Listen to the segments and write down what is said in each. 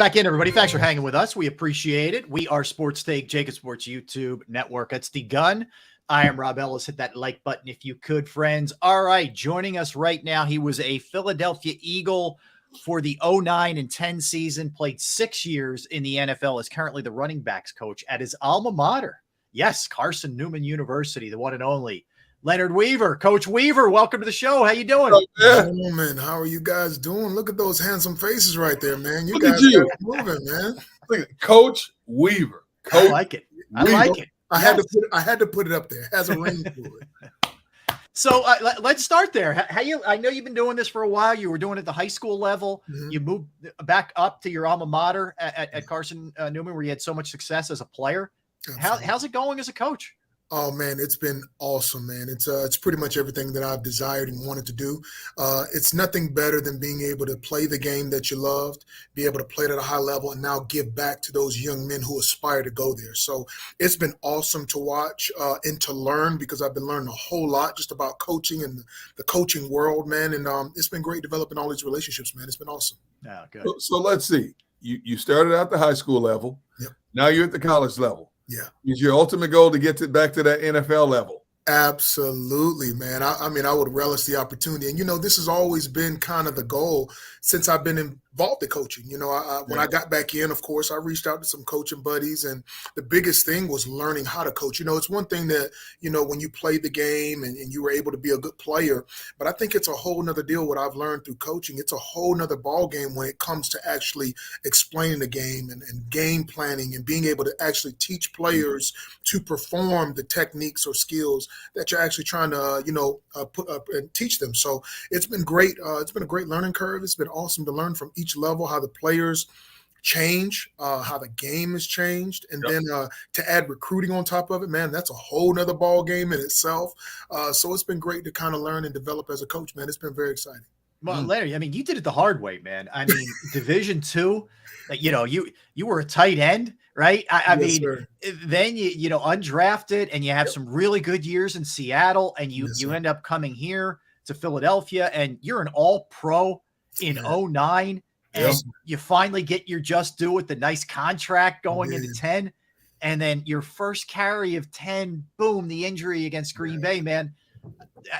Back in, everybody. Thanks for hanging with us. We appreciate it. We are Sports Take, JAKIB Sports YouTube Network. That's the gun. I am Rob Ellis. Hit that like button if you could, friends. All right, joining us right now, he was a Philadelphia Eagle for the 09 and 10 season, played 6 years in the NFL, is currently the running backs coach at his alma mater. Yes, Carson Newman University, the one and only Leonard Weaver. Coach Weaver, welcome to the show. How you doing? Gentlemen, how are you guys doing? Look at those handsome faces right there, man. You guys are moving, man. Look at Coach Weaver. I like it. I like it. I had to put it up there. It has a ring to it. So let's start there. I know you've been doing this for a while. You were doing it at the high school level. Mm-hmm. You moved back up to your alma mater at Carson Newman, where you had so much success as a player. How's it going as a coach? Oh man, it's been awesome, man. It's pretty much everything that I've desired and wanted to do. It's nothing better than being able to play the game that you loved, be able to play it at a high level, and now give back to those young men who aspire to go there. So it's been awesome to watch and to learn, because I've been learning a whole lot just about coaching and the coaching world, man. And it's been great developing all these relationships, man. It's been awesome. Oh, good. So let's see. You started at the high school level. Yep. Now you're at the college level. Yeah. Is your ultimate goal to get back to that NFL level? Absolutely, man. I mean, I would relish the opportunity. And, this has always been kind of the goal since I've been involved in coaching. When I got back in, of course, I reached out to some coaching buddies. And the biggest thing was learning how to coach. It's one thing that, when you play the game and you were able to be a good player. But I think it's a whole nother deal what I've learned through coaching. It's a whole nother ball game when it comes to actually explaining the game and game planning and being able to actually teach players to perform the techniques or skills that you're actually trying to, put up and teach them. So it's been great. It's been a great learning curve. It's been awesome to learn from each level how the players change, how the game has changed. And then to add recruiting on top of it, man, that's a whole nother ball game in itself. So it's been great to kind of learn and develop as a coach, man. It's been very exciting. Well, Larry, I mean, you did it the hard way, man. I mean, Division II, you were a tight end, right? I mean, sir. Then you undrafted, and you have some really good years in Seattle, and you end up coming here to Philadelphia, and you're an all-pro in 09, and you finally get your just due with the nice contract going into 10, and then your first carry of 10, boom, the injury against Green Bay, man.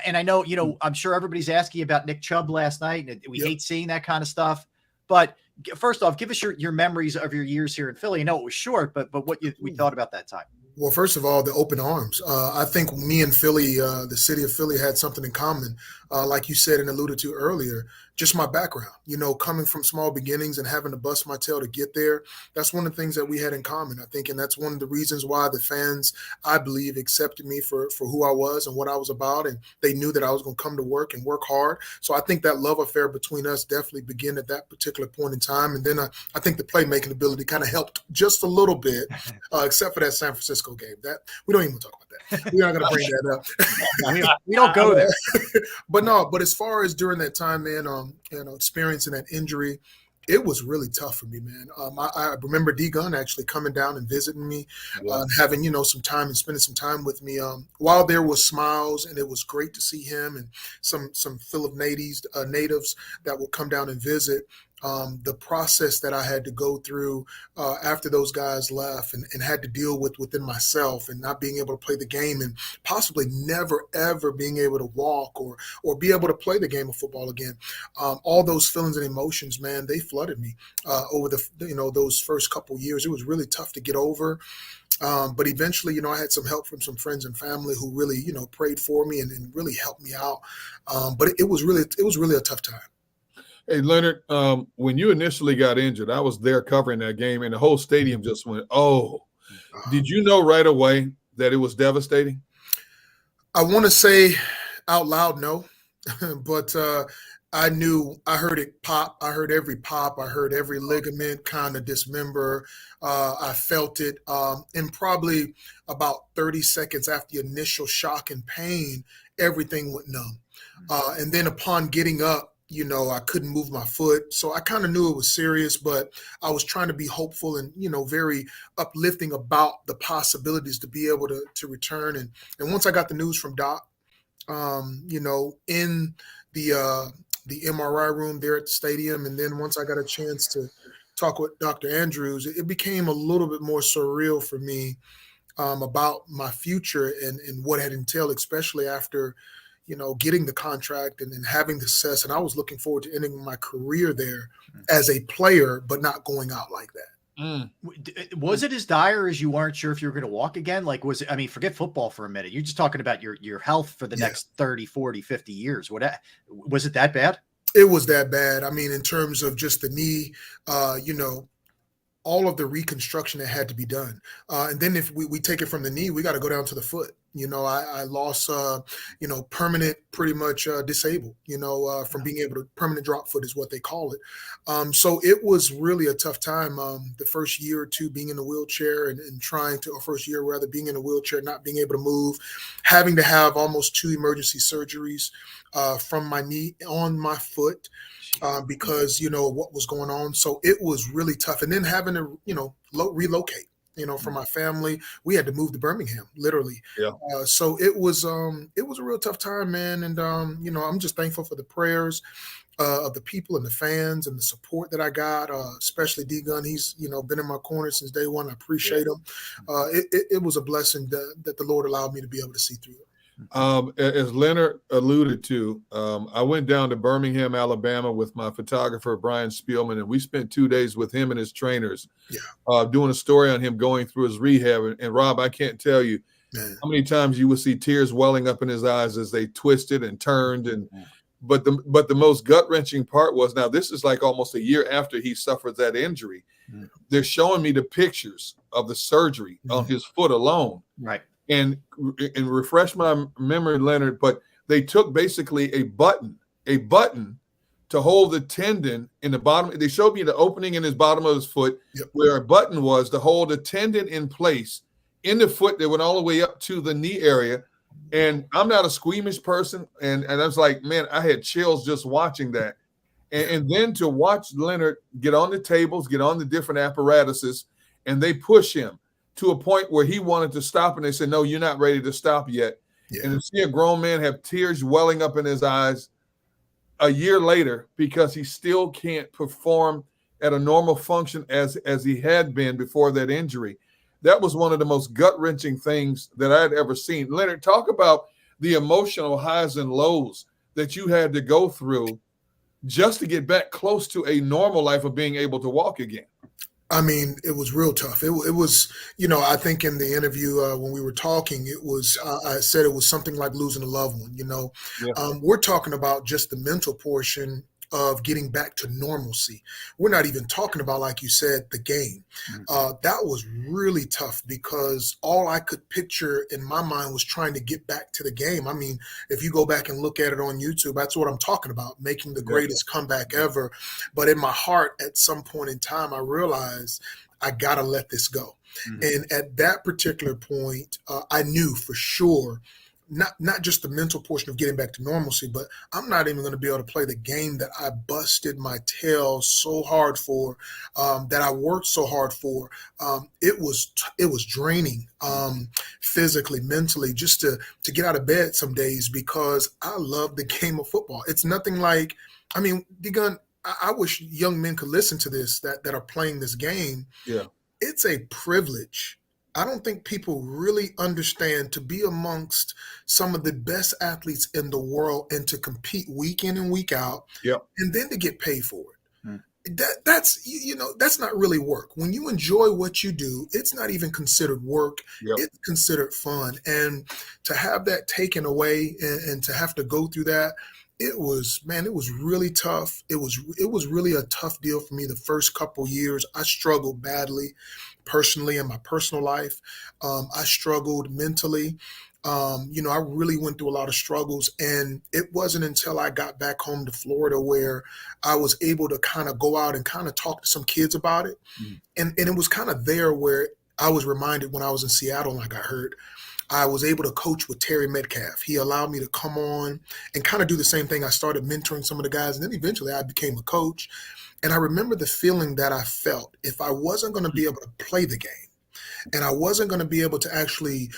And I know, I'm sure everybody's asking about Nick Chubb last night, and we hate seeing that kind of stuff. But first off, give us your memories of your years here in Philly. I know it was short, but what we thought about that time. Well, first of all, the open arms. I think me and Philly, the city of Philly, had something in common. Like you said and alluded to earlier, just my background, coming from small beginnings and having to bust my tail to get there. That's one of the things that we had in common, I think. And that's one of the reasons why the fans, I believe, accepted me for who I was and what I was about. And they knew that I was going to come to work and work hard. So I think that love affair between us definitely began at that particular point in time. And then I think the playmaking ability kind of helped just a little bit, except for that San Francisco game. That we don't even talk about that. We're not going to bring that up. We don't go there. But as far as during that time, man, experiencing that injury, it was really tough for me, man. I remember D Gunn actually coming down and visiting me, having, some time and spending some time with me. While there was smiles, and it was great to see him and some Philip natives that would come down and visit. The process that I had to go through after those guys left and had to deal with within myself and not being able to play the game and possibly never, ever being able to walk or be able to play the game of football again. All those feelings and emotions, man, they flooded me over those first couple years. It was really tough to get over. But eventually, I had some help from some friends and family who really, prayed for me and really helped me out. But it was really a tough time. Hey, Leonard, when you initially got injured, I was there covering that game, and the whole stadium just went, oh. Did you know right away that it was devastating? I want to say out loud, no. But I knew, I heard it pop. I heard every pop. I heard every ligament kind of dismember. I felt it. And probably about 30 seconds after the initial shock and pain, everything went numb. And then upon getting up, I couldn't move my foot. So I kind of knew it was serious, but I was trying to be hopeful and, very uplifting about the possibilities to be able to return. And once I got the news from Doc, in the MRI room there at the stadium, and then once I got a chance to talk with Dr. Andrews, it became a little bit more surreal for me about my future and what had entailed, especially after, getting the contract and having the success. And I was looking forward to ending my career there as a player, but not going out like that. Was it as dire as you weren't sure if you were going to walk again? Like, was it, I mean, forget football for a minute. You're just talking about your health for the next 30, 40, 50 years. Was it that bad? It was that bad. I mean, in terms of just the knee, all of the reconstruction that had to be done. And then if we take it from the knee, we got to go down to the foot. I lost, permanent, pretty much disabled, from being able to, permanent drop foot is what they call it. So it was really a tough time. The first year or two being in a wheelchair and first year rather being in a wheelchair, not being able to move, having to have almost 2 emergency surgeries from my knee on my foot. Because, what was going on. So it was really tough. And then having to, relocate, from my family, we had to move to Birmingham, literally. Yeah. So it was a real tough time, man. And, I'm just thankful for the prayers of the people and the fans and the support that I got, especially D-Gun. He's, been in my corner since day one. I appreciate him. It was a blessing that the Lord allowed me to be able to see through it. As Leonard alluded to, I went down to Birmingham, Alabama with my photographer, Brian Spielman, and we spent 2 days with him and his trainers doing a story on him going through his rehab. And Rob, I can't tell you how many times you would see tears welling up in his eyes as they twisted and turned. But the most gut-wrenching part was, now this is like almost a year after he suffered that injury. They're showing me the pictures of the surgery on his foot alone. Right. And refresh my memory, Leonard, but they took basically a button to hold the tendon in the bottom. They showed me the opening in his bottom of his foot where a button was to hold a tendon in place in the foot that went all the way up to the knee area. And I'm not a squeamish person. And I was like, man, I had chills just watching that. And then to watch Leonard get on the tables, get on the different apparatuses, and they push him to a point where he wanted to stop, and they said, no, you're not ready to stop yet. And to see a grown man have tears welling up in his eyes a year later because he still can't perform at a normal function as he had been before that injury, that was one of the most gut-wrenching things that I had ever seen. Leonard, talk about the emotional highs and lows that you had to go through just to get back close to a normal life of being able to walk again. I mean, it was real tough. It was, I think in the interview when we were talking, it was, I said it was something like losing a loved one, We're talking about just the mental portion of getting back to normalcy. We're not even talking about, like you said, the game. That was really tough because all I could picture in my mind was trying to get back to the game. I mean, if you go back and look at it on YouTube, that's what I'm talking about, making the greatest comeback ever. But in my heart, at some point in time, I realized I got to let this go. And at that particular point, I knew for sure, not just the mental portion of getting back to normalcy, but I'm not even going to be able to play the game that I busted my tail so hard for, that I worked so hard for. It was draining, physically, mentally, just to get out of bed some days because I love the game of football. It's nothing like, I mean, D-Gun, I wish young men could listen to this that are playing this game. Yeah, it's a privilege. I don't think people really understand to be amongst some of the best athletes in the world and to compete week in and week out, and then to get paid for it. That's not really work. When you enjoy what you do, it's not even considered work. It's considered fun. And to have that taken away and to have to go through that, it was really tough. It was really a tough deal for me the first couple years. I struggled badly personally in my personal life. I struggled mentally. I really went through a lot of struggles, and it wasn't until I got back home to Florida where I was able to kind of go out and kind of talk to some kids about it. And it was kind of there where I was reminded when I was in Seattle and I got hurt, I was able to coach with Terry Metcalf. He allowed me to come on and kind of do the same thing. I started mentoring some of the guys, and then eventually I became a coach. And I remember the feeling that I felt if I wasn't going to be able to play the game and I wasn't going to be able to actually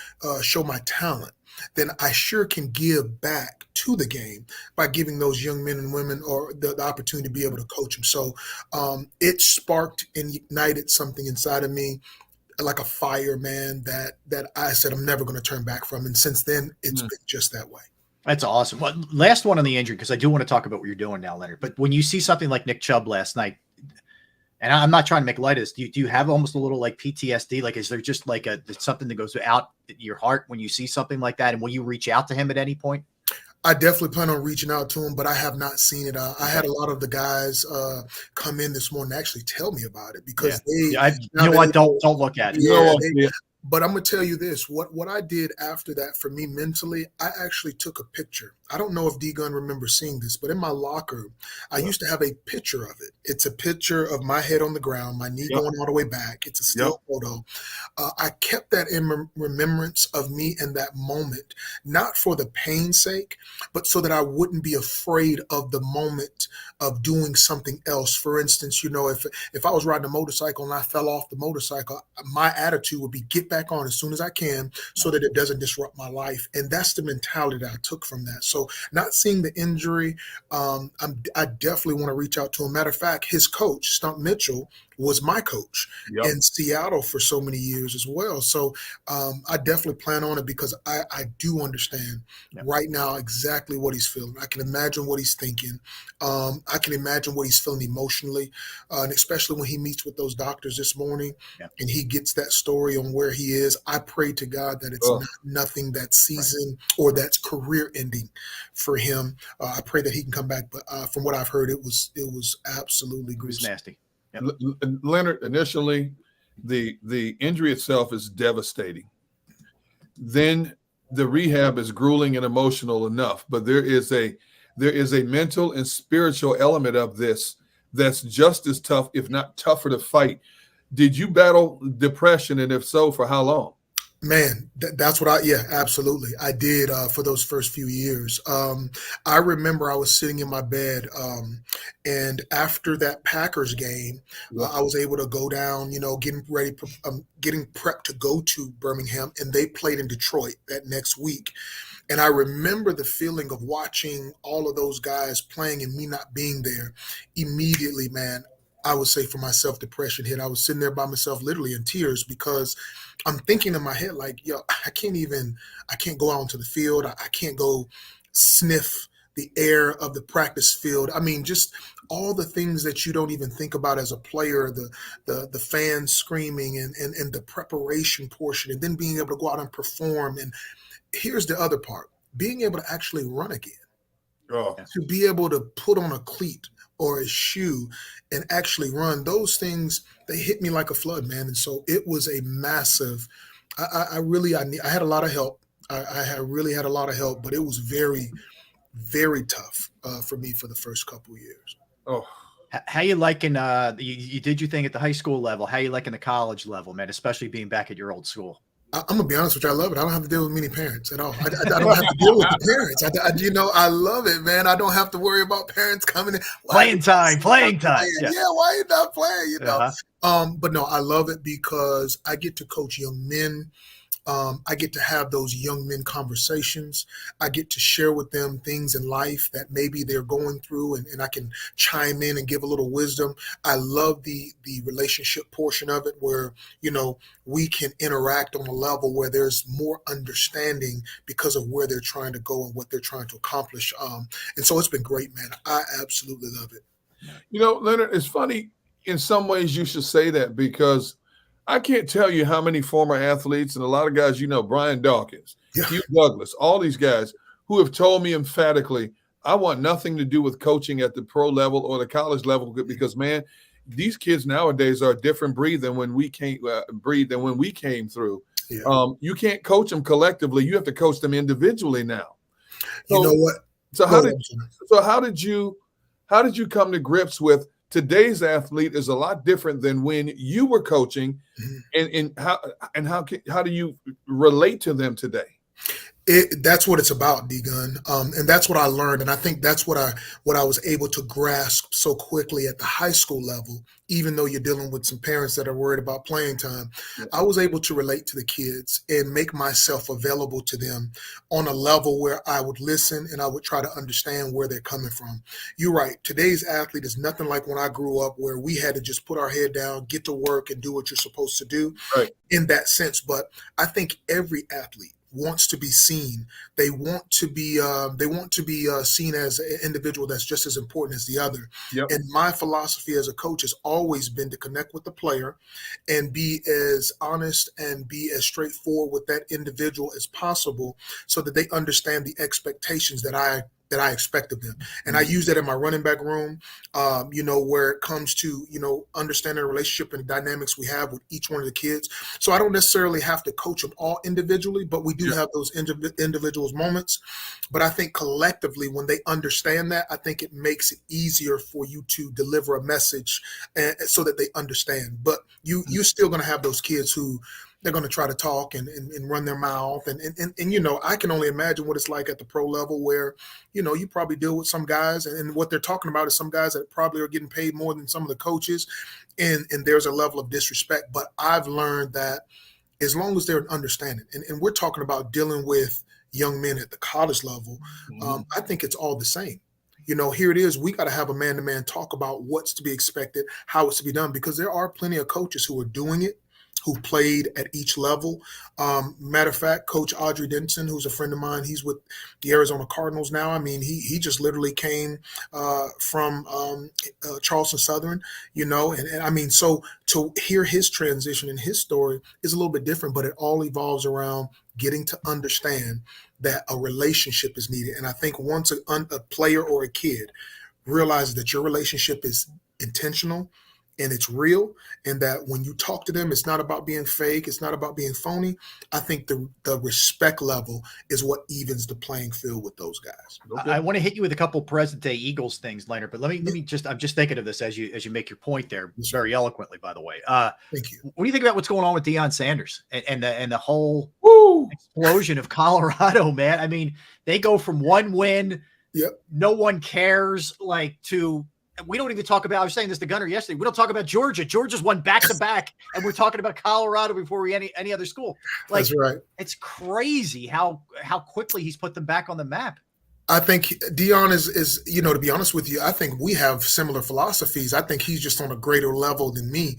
show my talent, then I sure can give back to the game by giving those young men and women or the opportunity to be able to coach them. So it sparked and ignited something inside of me, like a fire, man, that I said I'm never going to turn back from. And since then, it's been just that way. That's awesome. Well, last one on the injury, because I do want to talk about what you're doing now, Leonard. But when you see something like Nick Chubb last night, and I'm not trying to make light of this, do you have almost a little like PTSD? Like, is there just like something that goes out your heart when you see something like that? And will you reach out to him at any point? I definitely plan on reaching out to him, but I have not seen it. I had a lot of the guys come in this morning to actually tell me about it because you know what? Don't look at it. But I'm going to tell you this, what I did after that for me mentally, I actually took a picture. I don't know if D-Gun remembers seeing this, but in my locker, I used to have a picture of it. It's a picture of my head on the ground, my knee going all the way back. It's a still photo. I kept that in remembrance of me in that moment, not for the pain's sake, but so that I wouldn't be afraid of the moment of doing something else. For instance, you know, if I was riding a motorcycle and I fell off the motorcycle, my attitude would be get back on as soon as I can so that it doesn't disrupt my life. And that's the mentality that I took from that. So not seeing the injury, I definitely want to reach out to him. Matter of fact, his coach, Stump Mitchell, was my coach in Seattle for so many years as well. So I definitely plan on it because I do understand right now exactly what he's feeling. I can imagine what he's thinking. I can imagine what he's feeling emotionally, and especially when he meets with those doctors this morning and he gets that story on where he is. I pray to God that it's not nothing that's season or that's career ending for him. I pray that he can come back. But from what I've heard, it was absolutely gruesome. It was nasty. Leonard, initially, the injury itself is devastating. Then the rehab is grueling and emotional enough, but there is a mental and spiritual element of this that's just as tough, if not tougher, to fight. Did you battle depression, and if so, for how long? Man, that's what absolutely. I did for those first few years. I remember I was sitting in my bed, and after that Packers game, I was able to go down, you know, getting prepped to go to Birmingham, and they played in Detroit that next week. And I remember the feeling of watching all of those guys playing and me not being there. Immediately, man, I would say for myself, depression hit. I was sitting there by myself, literally in tears, because I'm thinking in my head, like, yo, I can't go out into the field. I can't go sniff the air of the practice field. I mean, just all the things that you don't even think about as a player, the fans screaming and the preparation portion, and then being able to go out and perform. And here's the other part, being able to actually run again, to be able to put on a cleat or a shoe and actually run. Those things, they hit me like a flood, man. And so it was a massive, I had a lot of help. I really had a lot of help, but it was very, very tough for me for the first couple of years. Oh, how you liking, you did your thing at the high school level. How you liking the college level, man, especially being back at your old school? I'm gonna be honest with you. I love it. I don't have to deal with many parents at all. I don't have to deal with the parents. I love it, man. I don't have to worry about parents coming in. Playing time. Yeah, why you not playing? You know. But no, I love it because I get to coach young men. I get to have those young men conversations. I get to share with them things in life that maybe they're going through, and I can chime in and give a little wisdom. I love the relationship portion of it where, you know, we can interact on a level where there's more understanding because of where they're trying to go and what they're trying to accomplish. And so it's been great, man. I absolutely love it. You know, Leonard, it's funny in some ways you should say that because I can't tell you how many former athletes and a lot of guys, you know, Brian Dawkins, Hugh Douglas, all these guys who have told me emphatically, I want nothing to do with coaching at the pro level or the college level because, man, these kids nowadays are a different breed than when we came through. Yeah. You can't coach them collectively. You have to coach them individually now. So, you know what? So how did you come to grips with today's athlete is a lot different than when you were coaching, and how do you relate to them today? That's what it's about, D-Gun. And that's what I learned. And I think that's what I was able to grasp so quickly at the high school level, even though you're dealing with some parents that are worried about playing time. Yeah. I was able to relate to the kids and make myself available to them on a level where I would listen and I would try to understand where they're coming from. You're right. Today's athlete is nothing like when I grew up, where we had to just put our head down, get to work, and do what you're supposed to do, right, in that sense. But I think every athlete wants to be seen. They want to be seen as an individual that's just as important as the other. Yep. And my philosophy as a coach has always been to connect with the player and be as honest and be as straightforward with that individual as possible, so that they understand the expectations that I expect of them. And I use that in my running back room, where it comes to, understanding the relationship and the dynamics we have with each one of the kids. So I don't necessarily have to coach them all individually, but we do have those individuals moments. But I think collectively, when they understand that, I think it makes it easier for you to deliver a message so that they understand. But you're still going to have those kids who they're going to try to talk and run their mouth. And I can only imagine what it's like at the pro level, where, you probably deal with some guys, and what they're talking about is some guys that probably are getting paid more than some of the coaches. And there's a level of disrespect. But I've learned that as long as they're understanding, and we're talking about dealing with young men at the college level, I think it's all the same. Here it is. We got to have a man-to-man talk about what's to be expected, how it's to be done, because there are plenty of coaches who are doing it, who played at each level. Matter of fact, Coach Audrey Denson, who's a friend of mine, he's with the Arizona Cardinals now. I mean, he just literally came from Charleston Southern, and I mean, so to hear his transition and his story is a little bit different, but it all evolves around getting to understand that a relationship is needed. And I think once a player or a kid realizes that your relationship is intentional and it's real, and that when you talk to them, it's not about being fake, it's not about being phony, I think the respect level is what evens the playing field with those guys. Okay. I want to hit you with a couple present day Eagles things, Leonard, but let me just, I'm just thinking of this as you make your point there, very eloquently, by the way. Thank you. What do you think about what's going on with Deion Sanders and the whole explosion of Colorado, man? I mean, they go from one win, no one cares, to, we don't even talk about, I was saying this to Gunner yesterday, we don't talk about Georgia. Georgia's won back-to-back, and we're talking about Colorado before we any other school. That's right. It's crazy how quickly he's put them back on the map. I think Deion is, to be honest with you, I think we have similar philosophies. I think he's just on a greater level than me.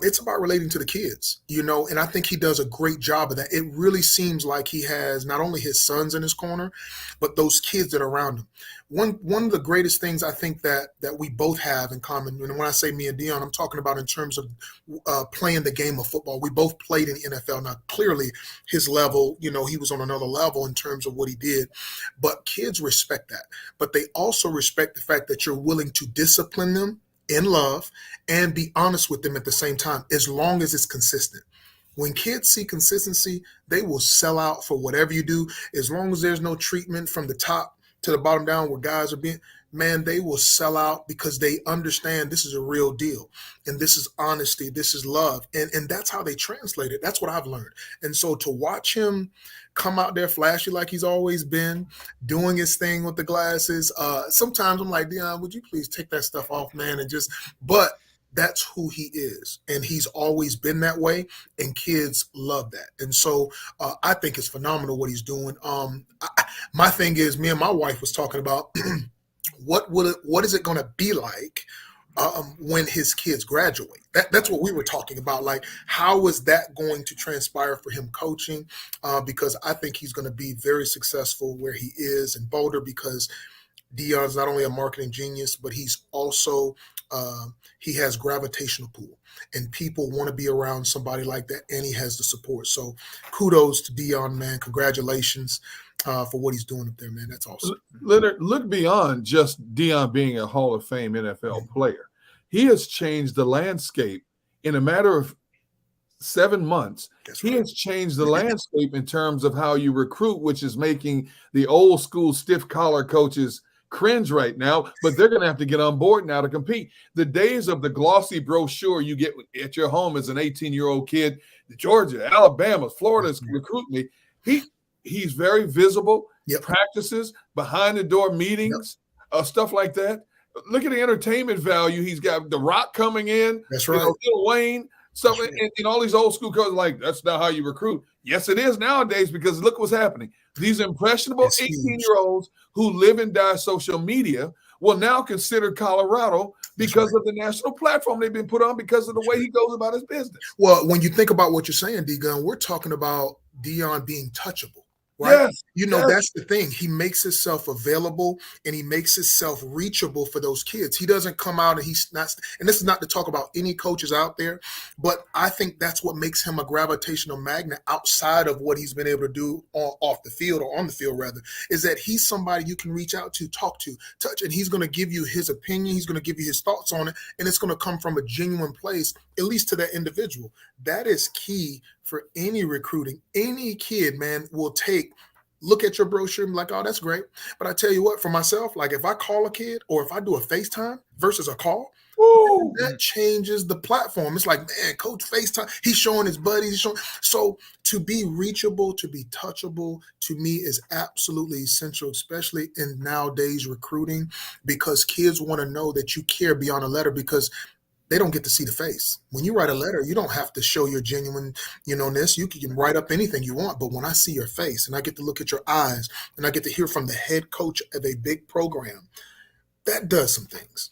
It's about relating to the kids, and I think he does a great job of that. It really seems like he has not only his sons in his corner, but those kids that are around him. One of the greatest things I think that we both have in common, and when I say me and Deion, I'm talking about in terms of playing the game of football. We both played in the NFL. Now, clearly his level, he was on another level in terms of what he did, but kids respect that. But they also respect the fact that you're willing to discipline them in love and be honest with them at the same time, as long as it's consistent. When kids see consistency, they will sell out for whatever you do. As long as there's no treatment from the top to the bottom down where guys are being, man, they will sell out because they understand this is a real deal. And this is honesty. This is love. And that's how they translate it. That's what I've learned. And so to watch him come out there flashy like he's always been, doing his thing with the glasses, sometimes I'm like, Deion, would you please take that stuff off, man? But that's who he is. And he's always been that way. And kids love that. And so I think it's phenomenal what he's doing. My thing is, me and my wife was talking about what is it going to be like when his kids graduate? That's what we were talking about. Like, how is that going to transpire for him coaching? Because I think he's going to be very successful where he is in Boulder, because Deion's not only a marketing genius, but he's also he has gravitational pull, and people want to be around somebody like that, and he has the support. So kudos to Deion, man. Congratulations for what he's doing up there, man. That's awesome. Leonard, look beyond just Deion being a Hall of Fame NFL player. He has changed the landscape in a matter of 7 months. He has changed the landscape in terms of how you recruit, which is making the old school stiff collar coaches cringe right now, but they're going to have to get on board now to compete. The days of the glossy brochure you get at your home as an 18-year-old kid, Georgia, Alabama, Florida's recruit me. He's very visible. Yep. Practices, behind the door meetings, stuff like that. Look at the entertainment value. He's got The Rock coming in. That's right. Lil Wayne. Stuff, and all these old school coaches like, that's not how you recruit. Yes, it is nowadays, because look what's happening. These impressionable 18-year-olds who live and die social media will now consider Colorado because of the national platform they've been put on, because of the way he goes about his business. Well, when you think about what you're saying, D-Gun, we're talking about Deion being touchable. Right? Yes, that's the thing. He makes himself available and he makes himself reachable for those kids. He doesn't come out and he's not, and this is not to talk about any coaches out there, but I think that's what makes him a gravitational magnet outside of what he's been able to do off the field, or on the field rather, is that he's somebody you can reach out to, talk to, touch, and he's going to give you his opinion. He's going to give you his thoughts on it. And it's going to come from a genuine place, at least to that individual. That is key for any recruiting. Any kid, man, will look at your brochure and be like, oh, that's great. But I tell you what, for myself, like if I call a kid or if I do a FaceTime versus a call, that changes the platform. It's like, man, coach FaceTime, he's showing his buddies. So to be reachable, to be touchable, to me is absolutely essential, especially in nowadays recruiting, because kids want to know that you care beyond a letter, because they don't get to see the face. When you write a letter, you don't have to show your genuine, ness. You can write up anything you want. But when I see your face and I get to look at your eyes and I get to hear from the head coach of a big program, that does some things.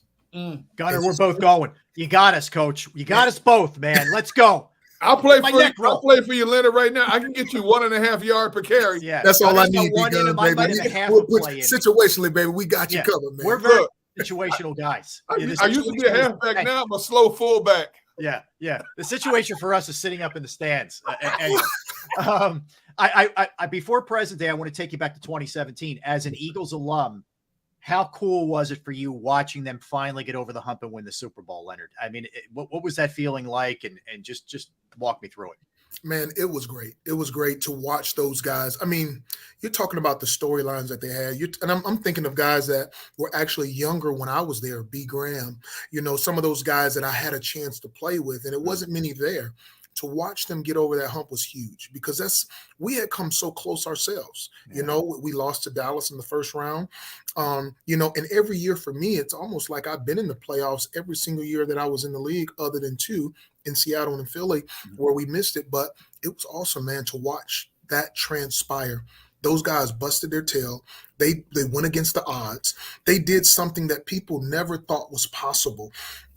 Gunner, we're both going. You got us, coach. You got us both, man. Let's go. I'll play for you. I'll play for you, Leonard, right now. I can get you 1.5 yards per carry. Yeah, that's all I need, baby. Situationally, baby, we got you covered, man. We're very situational guys. I used to be a halfback. Now I'm a slow fullback. Yeah. The situation for us is sitting up in the stands. I before present day, I want to take you back to 2017 as an Eagles alum. How cool was it for you watching them finally get over the hump and win the Super Bowl, Leonard? I mean, what was that feeling like? And just walk me through it. Man, it was great. It was great to watch those guys. I mean, you're talking about the storylines that they had. And I'm thinking of guys that were actually younger when I was there, B. Graham, some of those guys that I had a chance to play with, and it wasn't many there. To watch them get over that hump was huge, because we had come so close ourselves. Yeah. We lost to Dallas in the first round. And every year for me, it's almost like I've been in the playoffs every single year that I was in the league, other than 2 in Seattle and in Philly, where we missed it. But it was awesome, man, to watch that transpire. Those guys busted their tail. They went against the odds. They did something that people never thought was possible.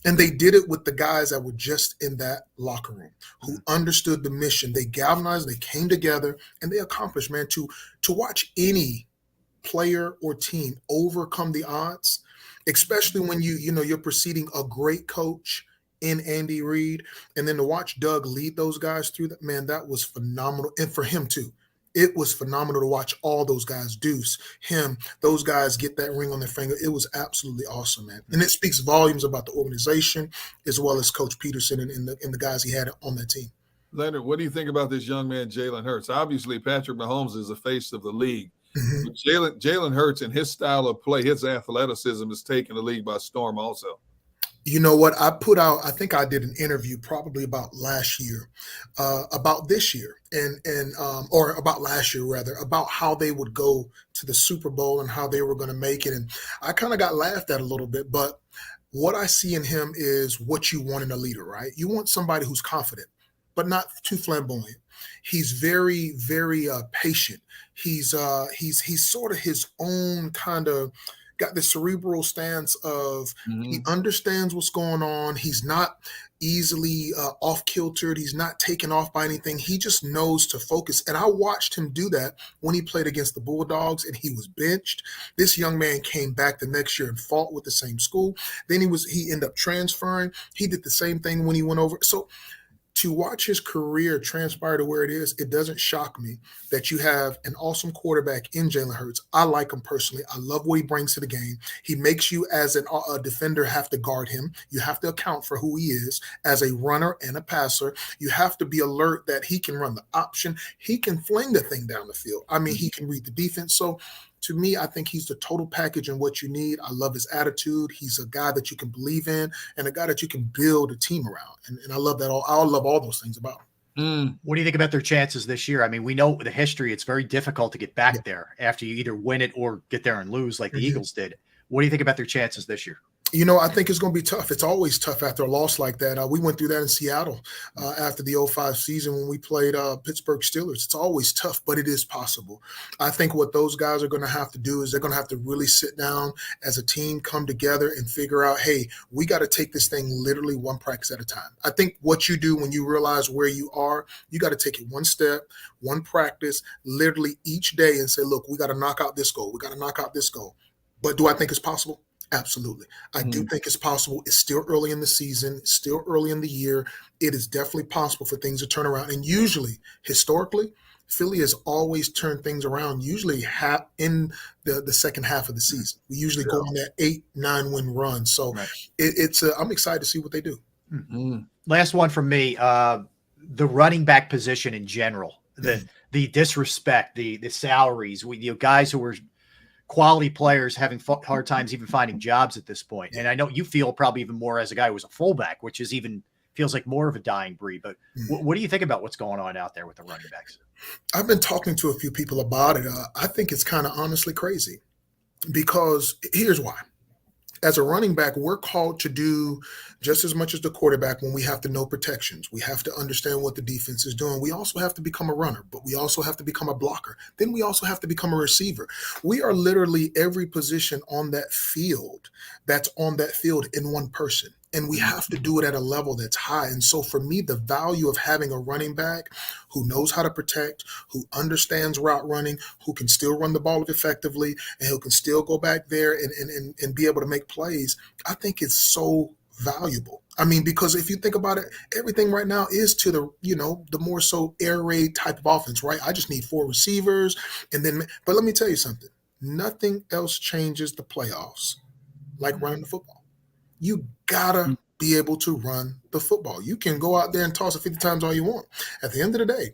And they did it with the guys that were just in that locker room, who understood the mission. They galvanized, they came together, and they accomplished, man. To watch any player or team overcome the odds, especially when you're preceding a great coach in Andy Reid, and then to watch Doug lead those guys through that, man, that was phenomenal. And for him too. It was phenomenal to watch all those guys, Deuce, him, those guys get that ring on their finger. It was absolutely awesome, man. And it speaks volumes about the organization as well as Coach Peterson and the guys he had on that team. Leonard, what do you think about this young man, Jalen Hurts? Obviously, Patrick Mahomes is the face of the league. Mm-hmm. But Jalen Hurts and his style of play, his athleticism is taking the league by storm also. You know what? I think I did an interview probably about last year, about this year, or about last year rather, about how they would go to the Super Bowl and how they were going to make it. And I kind of got laughed at a little bit, but what I see in him is what you want in a leader, right? You want somebody who's confident, but not too flamboyant. He's very, very patient. He's sort of his own kind of got the cerebral stance of he understands what's going on. He's not easily off-kiltered. He's not taken off by anything. He just knows to focus. And I watched him do that when he played against the Bulldogs and he was benched. This young man came back the next year and fought with the same school. Then he ended up transferring. He did the same thing when he went over. So to watch his career transpire to where it is, it doesn't shock me that you have an awesome quarterback in Jalen Hurts. I like him personally. I love what he brings to the game. He makes you as a defender have to guard him. You have to account for who he is as a runner and a passer. You have to be alert that he can run the option. He can fling the thing down the field. I mean, he can read the defense. So to me, I think he's the total package in what you need. I love his attitude. He's a guy that you can believe in and a guy that you can build a team around. And I love that. I love all those things about him. What do you think about their chances this year? I mean, we know the history. It's very difficult to get back there after you either win it or get there and lose like the Eagles did. What do you think about their chances this year? You know, I think it's going to be tough. It's always tough after a loss like that. We went through that in Seattle after the 05 season when we played Pittsburgh Steelers. It's always tough, but it is possible. I think what those guys are going to have to do is they're going to have to really sit down as a team, come together and figure out, hey, we got to take this thing literally one practice at a time. I think what you do when you realize where you are, you got to take it one step, one practice, literally each day and say, look, we got to knock out this goal. We got to knock out this goal. But do I think it's possible? Absolutely. I do think it's possible. It's still early in the season, still early in the year. It is definitely possible for things to turn around. And usually, historically, Philly has always turned things around, usually in the second half of the season. We usually go on that 8-9 win run. So I'm excited to see what they do. Last one from me, the running back position in general, the disrespect, the salaries, guys who were quality players having hard times even finding jobs at this point. And I know you feel probably even more as a guy who was a fullback, which is even feels like more of a dying breed. But what do you think about what's going on out there with the running backs? I've been talking to a few people about it. I think it's kind of honestly crazy because here's why. As a running back, we're called to do just as much as the quarterback when we have to know protections. We have to understand what the defense is doing. We also have to become a runner, but we also have to become a blocker. Then we also have to become a receiver. We are literally every position on that field that's on that field in one person. And we have to do it at a level that's high. And so for me, the value of having a running back who knows how to protect, who understands route running, who can still run the ball effectively, and who can still go back there and be able to make plays, I think it's so valuable. I mean, because if you think about it, everything right now is to the more so air raid type of offense, right? I just need 4 receivers. But let me tell you something. Nothing else changes the playoffs like running the football. You gotta be able to run the football. You can go out there and toss it 50 times all you want. At the end of the day,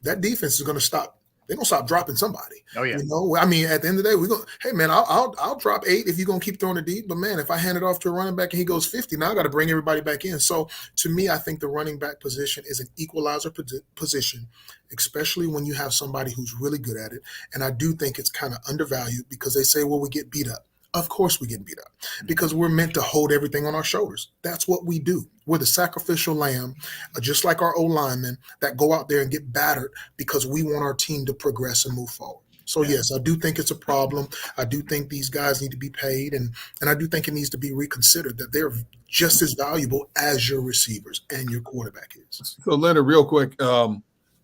that defense is going to stop. They're going to stop dropping somebody. Oh, yeah. I mean, at the end of the day, we're going, hey, man, I'll drop 8 if you're going to keep throwing it deep. But, man, if I hand it off to a running back and he goes 50, now I got to bring everybody back in. So, to me, I think the running back position is an equalizer position, especially when you have somebody who's really good at it. And I do think it's kind of undervalued because they say, well, we get beat up. Of course we get beat up because we're meant to hold everything on our shoulders. That's what we do. We're the sacrificial lamb, just like our O-linemen that go out there and get battered because we want our team to progress and move forward. So, yes, I do think it's a problem. I do think these guys need to be paid, and I do think it needs to be reconsidered that they're just as valuable as your receivers and your quarterback is. So, Leonard, real quick,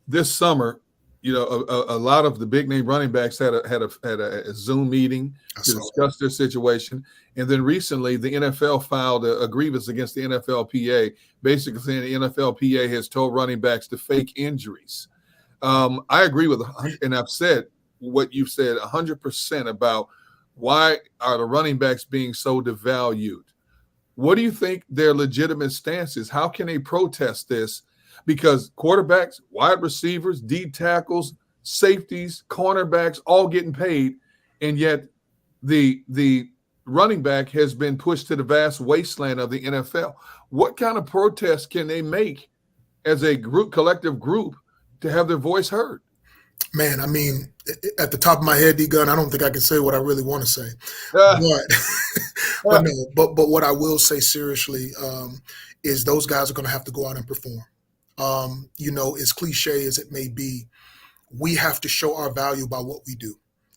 this summer, a lot of the big name running backs had a Zoom meeting to discuss their situation. And then recently the NFL filed a grievance against the NFLPA, basically saying the NFLPA has told running backs to fake injuries. I agree with, and I've said what you've said 100% about why are the running backs being so devalued. What do you think their legitimate stance is? How can they protest this? Because quarterbacks, wide receivers, D tackles, safeties, cornerbacks, all getting paid, and yet the running back has been pushed to the vast wasteland of the NFL. What kind of protest can they make as a collective group, to have their voice heard? Man, I mean, at the top of my head, D-Gun, I don't think I can say what I really want to say. But what I will say seriously is those guys are going to have to go out and perform. As cliche as it may be, we have to show our value by what we do,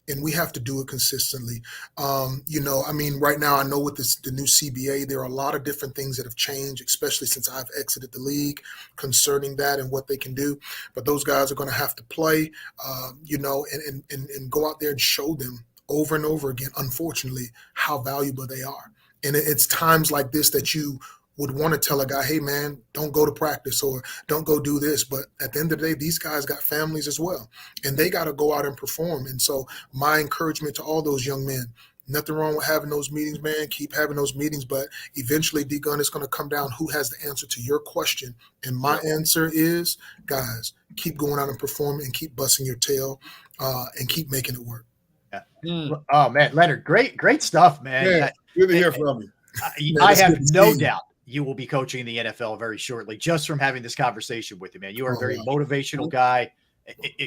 and we have to do it consistently. Right now I know with the new CBA, there are a lot of different things that have changed, especially since I've exited the league concerning that and what they can do. But those guys are going to have to play, and go out there and show them over and over again, unfortunately, how valuable they are. And it's times like this that you would want to tell a guy, hey, man, don't go to practice or don't go do this. But at the end of the day, these guys got families as well, and they got to go out and perform. And so my encouragement to all those young men, nothing wrong with having those meetings, man. Keep having those meetings. But eventually, D-Gun, it's going to come down who has the answer to your question. And my answer is, guys, keep going out and performing and keep busting your tail and keep making it work. Yeah. Oh, man, Leonard, great stuff, man. Yeah, good to hear from you. I have no doubt you will be coaching in the NFL very shortly, just from having this conversation with you, man. You are a very motivational guy.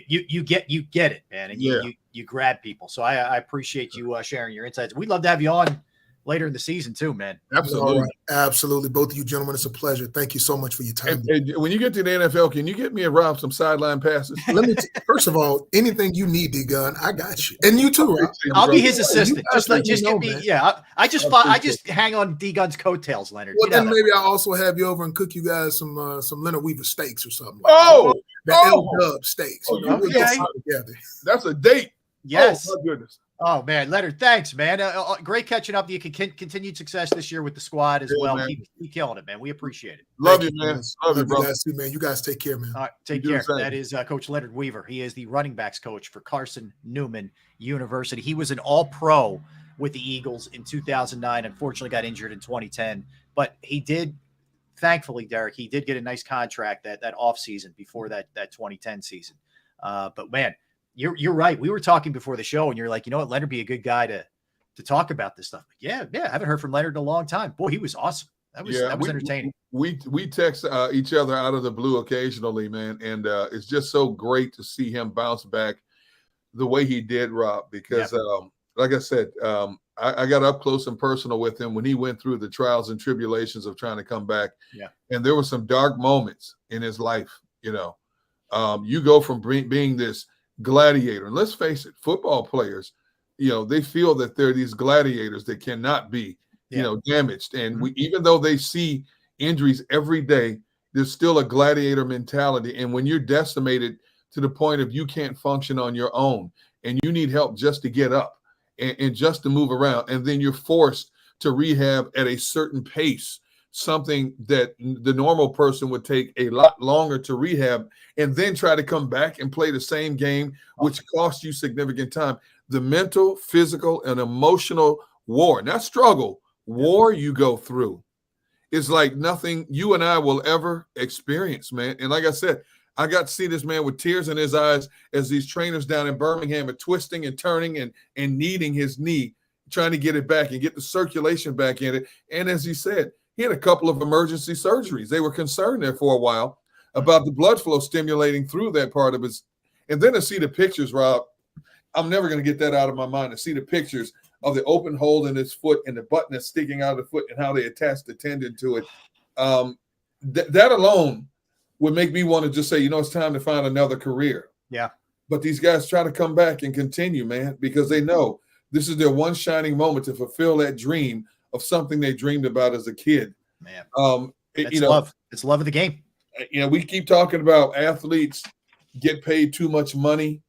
You get it, man, and you grab people. So I appreciate you sharing your insights. We'd love to have you on later in the season too, man. Absolutely. Absolutely. Both of you gentlemen, it's a pleasure. Thank you so much for your time. And when you get to the NFL, can you get me and Rob some sideline passes? Let me first of all, anything you need, D-Gun, I got you. And you too, Rob. I'll be his assistant. Just give me, I just hang on D-Gun's coattails, Leonard. Well, then maybe I'll also have you over and cook you guys some Leonard Weaver steaks or something. The L-Dub steaks. We'll get together. That's a date. Yes. Oh, my goodness. Oh, man, Leonard, thanks, man. Great catching up. You can continued success this year with the squad as well. Keep killing it, man. We appreciate it. Love you, man. Love you, bro. You guys too, man. You guys take care, man. All right, take care. That is Coach Leonard Weaver. He is the running backs coach for Carson Newman University. He was an all-pro with the Eagles in 2009. Unfortunately, got injured in 2010. But he did, thankfully, Derek, he did get a nice contract that offseason before that 2010 season. But, man, You're right. We were talking before the show, and you're like, you know what, Leonard be a good guy to talk about this stuff. Yeah. I haven't heard from Leonard in a long time. Boy, he was awesome. That was entertaining. We text each other out of the blue occasionally, man, and it's just so great to see him bounce back the way he did, Rob. Because, like I said, I got up close and personal with him when he went through the trials and tribulations of trying to come back. Yeah, and there were some dark moments in his life. You know, you go from being this gladiator. And let's face it, football players, they feel that they're these gladiators that cannot be, damaged. And even though they see injuries every day, there's still a gladiator mentality. And when you're decimated to the point of you can't function on your own and you need help just to get up and just to move around, and then you're forced to rehab at a certain pace, something that the normal person would take a lot longer to rehab, and then try to come back and play the same game, which costs you significant time. The mental, physical, and emotional war, not struggle, war you go through is like nothing you and I will ever experience, man. And like I said, I got to see this man with tears in his eyes as these trainers down in Birmingham are twisting and turning and kneading his knee, trying to get it back and get the circulation back in it. And as he said, he had a couple of emergency surgeries. They were concerned there for a while about the blood flow stimulating through that part of his. And then to see the pictures, Rob, I'm never going to get that out of my mind. To see the pictures of the open hole in his foot and the button that's sticking out of the foot and how they attach the tendon to it. That alone would make me want to just say, it's time to find another career. Yeah. But these guys try to come back and continue, man, because they know this is their one shining moment to fulfill that dream of something they dreamed about as a kid. Man, it's love. It's love of the game. We keep talking about athletes get paid too much money,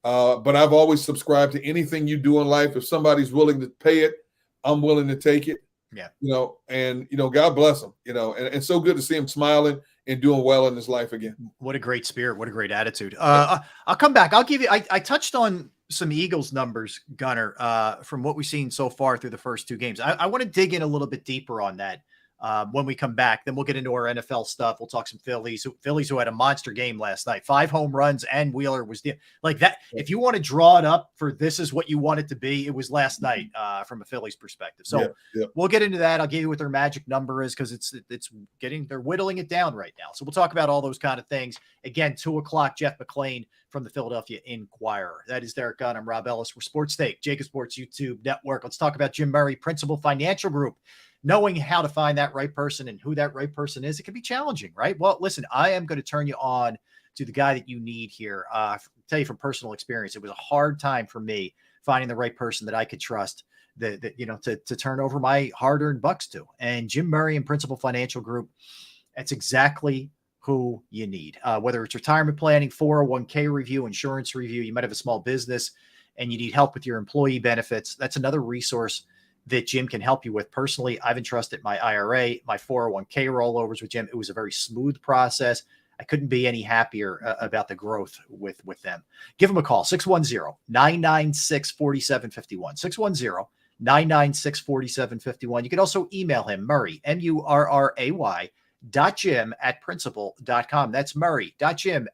but I've always subscribed to anything you do in life. If somebody's willing to pay it, I'm willing to take it. Yeah. God bless him, and so good to see him smiling and doing well in his life again. What a great spirit. What a great attitude. I'll come back. I'll give you, I touched on some Eagles numbers, Gunner, from what we've seen so far through the first two games. I want to dig in a little bit deeper on that when we come back. Then we'll get into our NFL stuff. We'll talk some Phillies who had a monster game last night. 5 home runs, and Wheeler was like that. If you want to draw it up for this is what you want it to be, it was last night from a Phillies perspective. So we'll get into that. I'll give you what their magic number is, because they're whittling it down right now. So we'll talk about all those kind of things. Again, 2:00, Jeff McClain from the Philadelphia Inquirer. That is Derek Gunn. I'm Rob Ellis. We're Sports Take, JAKIB Sports YouTube Network. Let's talk about Jim Murray, Principal Financial Group. Knowing how to find that right person and who that right person is, it can be challenging, right? Well, listen, I am going to turn you on to the guy that you need here. I'll tell you from personal experience, it was a hard time for me finding the right person that I could trust to turn over my hard-earned bucks to. And Jim Murray and Principal Financial Group, that's exactly who you need. Whether it's retirement planning, 401k review, insurance review, you might have a small business and you need help with your employee benefits. That's another resource that Jim can help you with. Personally, I've entrusted my IRA, my 401k rollovers with Jim. It was a very smooth process. I couldn't be any happier about the growth with them. Give him a call, 610-996-4751, 610-996-4751. You can also email him, Murray, MURRAY, .jim@principal.com. That's Murray.jim@principal.